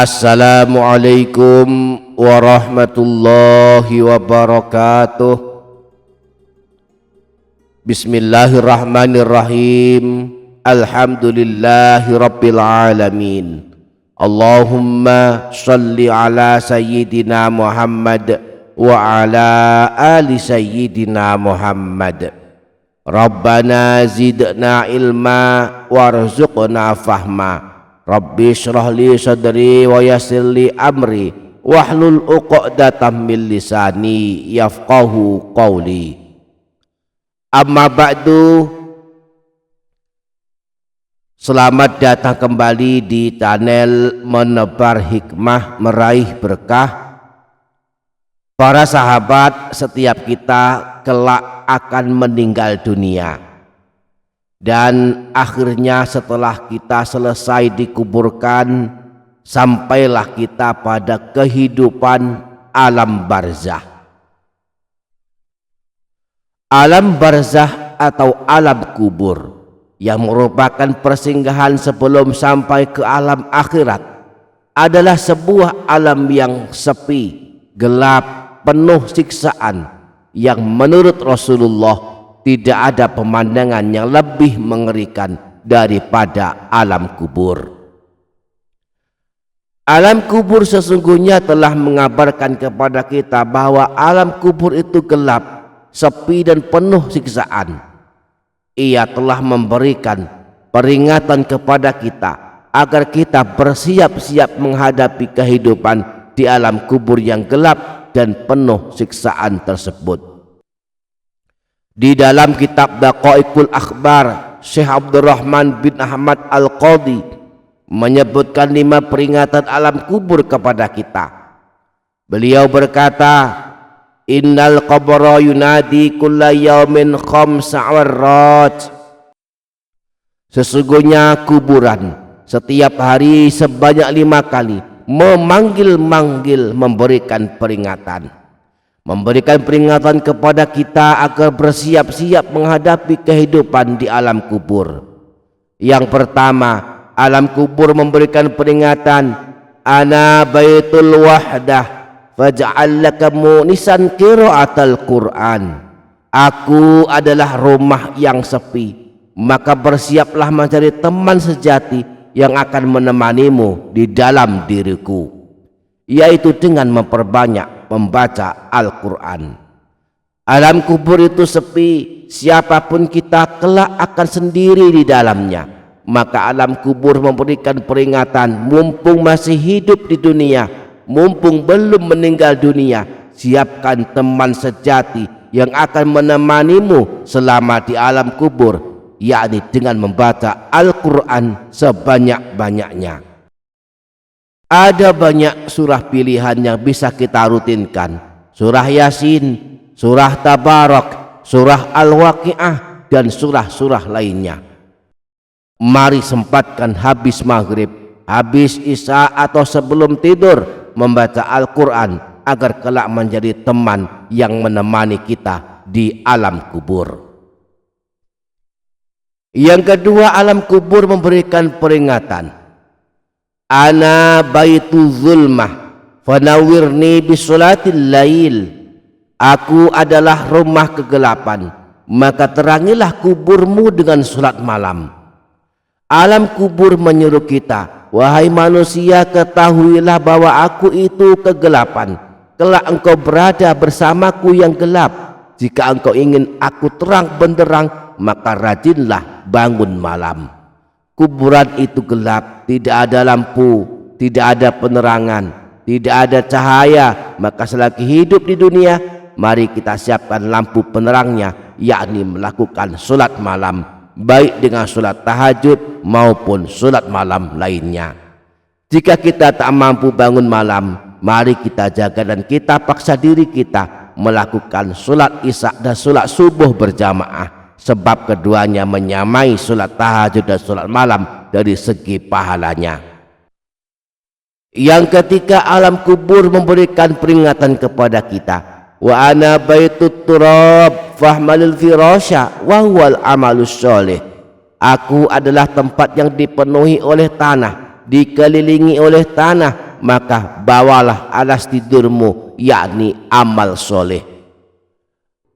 Assalamualaikum warahmatullahi wabarakatuh. Bismillahirrahmanirrahim. Alhamdulillahi rabbil alamin. Allahumma salli ala sayyidina Muhammad wa ala ali sayyidina Muhammad. Rabbana zidna ilma warzuqna fahma. Rabbi shrah li sadri wa yassir li amri wahlul 'uqdatam min lisani yafqahu qawli. Amma ba'du. Selamat datang kembali di channel Menebar Hikmah Meraih Berkah. Para sahabat, setiap kita kelak akan meninggal dunia. Dan akhirnya setelah kita selesai dikuburkan, sampailah kita pada kehidupan alam barzah. Alam barzah atau alam kubur yang merupakan persinggahan sebelum sampai ke alam akhirat adalah sebuah alam yang sepi, gelap, penuh siksaan, yang menurut Rasulullah tidak ada pemandangan yang lebih mengerikan daripada alam kubur. Alam kubur sesungguhnya telah mengabarkan kepada kita bahwa alam kubur itu gelap, sepi dan penuh siksaan. Ia telah memberikan peringatan kepada kita agar kita bersiap-siap menghadapi kehidupan di alam kubur yang gelap dan penuh siksaan tersebut. Di dalam kitab Daqaiqul Akhbar, Syekh Abdurrahman bin Ahmad Al-Qadhi menyebutkan 5 peringatan alam kubur kepada kita. Beliau berkata, Innal qabra yunadi kulla yaumin khamsa warrat. Sesungguhnya kuburan setiap hari sebanyak 5 kali memanggil-manggil, memberikan peringatan kepada kita agar bersiap-siap menghadapi kehidupan di alam kubur. Yang pertama, alam kubur memberikan peringatan, ana baitul wahdah faj'al laka munisan qiraatal Qur'an. Aku adalah rumah yang sepi, maka bersiaplah mencari teman sejati yang akan menemanimu di dalam diriku, yaitu dengan memperbanyak membaca Al-Quran. Alam kubur itu sepi, siapapun kita kelak akan sendiri di dalamnya. Maka alam kubur memberikan peringatan, mumpung masih hidup di dunia, mumpung belum meninggal dunia, siapkan teman sejati yang akan menemanimu selama di alam kubur, yakni dengan membaca Al-Quran sebanyak-banyaknya. Ada banyak surah pilihan yang bisa kita rutinkan. Surah Yasin, surah Tabarak, surah Al-Waqi'ah, dan surah-surah lainnya. Mari sempatkan habis maghrib, habis isya atau sebelum tidur membaca Al-Quran agar kelak menjadi teman yang menemani kita di alam kubur. Yang kedua, alam kubur memberikan peringatan. Ana baitu zulmah fanawirni bisolatil lail. Aku adalah rumah kegelapan, maka terangilah kuburmu dengan salat malam. Alam kubur menyuruh kita, wahai manusia, ketahuilah bahwa aku itu kegelapan. Kelak engkau berada bersamaku yang gelap. Jika engkau ingin aku terang benderang, maka rajinlah bangun malam. Kuburan itu gelap, tidak ada lampu, tidak ada penerangan, tidak ada cahaya. Maka selagi hidup di dunia, mari kita siapkan lampu penerangnya, yakni melakukan sholat malam, baik dengan sholat tahajud maupun sholat malam lainnya. Jika kita tak mampu bangun malam, mari kita jaga dan kita paksa diri kita melakukan sholat isya dan sholat subuh berjamaah. Sebab keduanya menyamai sholat tahajud dan sholat malam dari segi pahalanya. Yang ketiga, alam kubur memberikan peringatan kepada kita. Wa ana baitut turab fahmalil firasya wa huwal amalus sholih. Aku adalah tempat yang dipenuhi oleh tanah, dikelilingi oleh tanah, maka bawalah alas tidurmu, yakni amal soleh.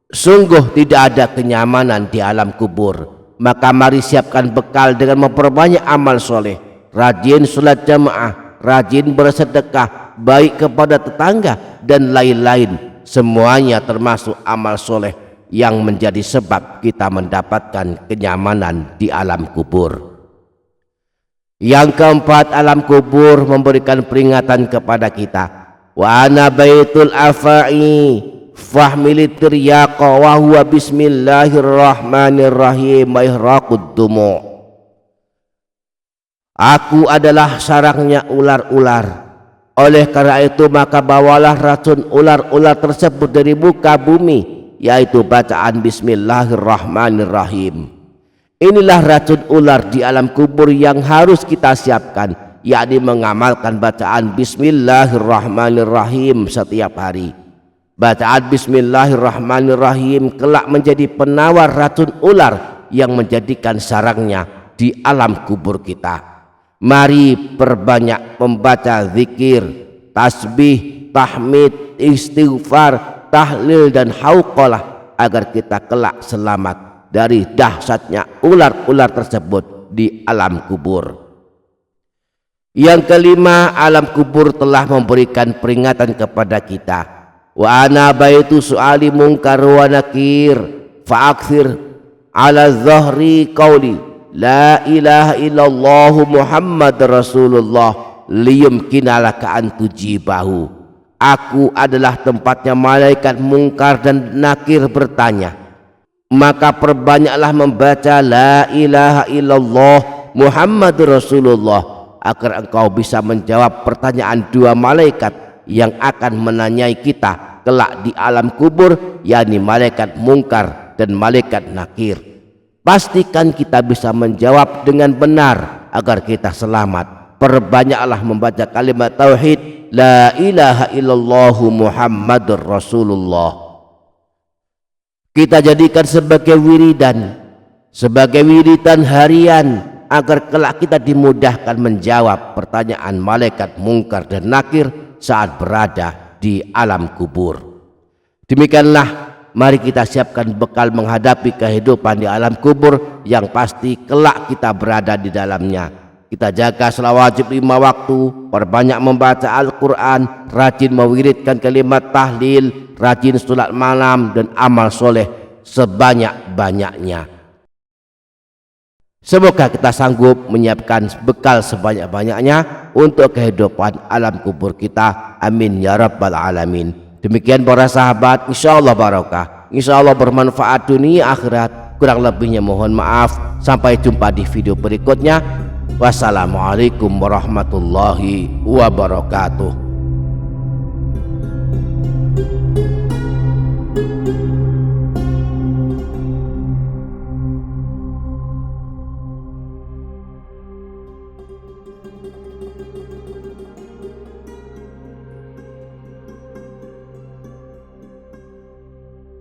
Sungguh tidak ada kenyamanan di alam kubur, maka mari siapkan bekal dengan memperbanyak amal soleh, rajin sholat jamaah, rajin bersedekah, baik kepada tetangga dan lain-lain. Semuanya termasuk amal soleh yang menjadi sebab kita mendapatkan kenyamanan di alam kubur. Yang keempat, alam kubur memberikan peringatan kepada kita. Wa ana baitul afai fahmilit tiryaqa wa huwa bismillahirrahmanirrahim ihraqud dumu. Aku adalah sarangnya ular-ular. Oleh karena itu maka bawalah racun ular-ular tersebut dari muka bumi, yaitu bacaan bismillahirrahmanirrahim. Inilah racun ular di alam kubur yang harus kita siapkan, yakni mengamalkan bacaan bismillahirrahmanirrahim setiap hari. Bacaan bismillahirrahmanirrahim kelak menjadi penawar racun ular yang menjadikan sarangnya di alam kubur kita. Mari perbanyak membaca zikir, tasbih, tahmid, istighfar, tahlil dan hauqalah agar kita kelak selamat dari dahsyatnya ular-ular tersebut di alam kubur. Yang kelima, alam kubur telah memberikan peringatan kepada kita. Wa ana baitu su'ali munkar wa nakir fa'akthir ala zahri qawli la ilaha illallah Muhammad Rasulullah liyumkinalaka an tujibahu. Aku adalah tempatnya malaikat mungkar dan nakir bertanya, maka perbanyaklah membaca la ilaha illallah Muhammad Rasulullah agar engkau bisa menjawab pertanyaan dua malaikat yang akan menanyai kita kelak di alam kubur, yakni malaikat mungkar dan malaikat nakir. Pastikan kita bisa menjawab dengan benar agar kita selamat. Perbanyaklah membaca kalimat tauhid la ilaha illallah Muhammadur Rasulullah. Kita jadikan sebagai wiridan harian agar kelak kita dimudahkan menjawab pertanyaan malaikat mungkar dan nakir saat berada di alam kubur. Demikianlah, mari kita siapkan bekal menghadapi kehidupan di alam kubur yang pasti kelak kita berada di dalamnya. Kita jaga salat wajib 5 waktu, perbanyak membaca Al-Quran, rajin mewiridkan kalimat tahlil, rajin sholat malam dan amal soleh sebanyak-banyaknya. Semoga kita sanggup menyiapkan bekal sebanyak-banyaknya untuk kehidupan alam kubur kita. Amin ya rabbal alamin. Demikian para sahabat, insyaallah barokah, insyaallah bermanfaat dunia akhirat. Kurang lebihnya mohon maaf. Sampai jumpa di video berikutnya. Wassalamualaikum warahmatullahi wabarakatuh.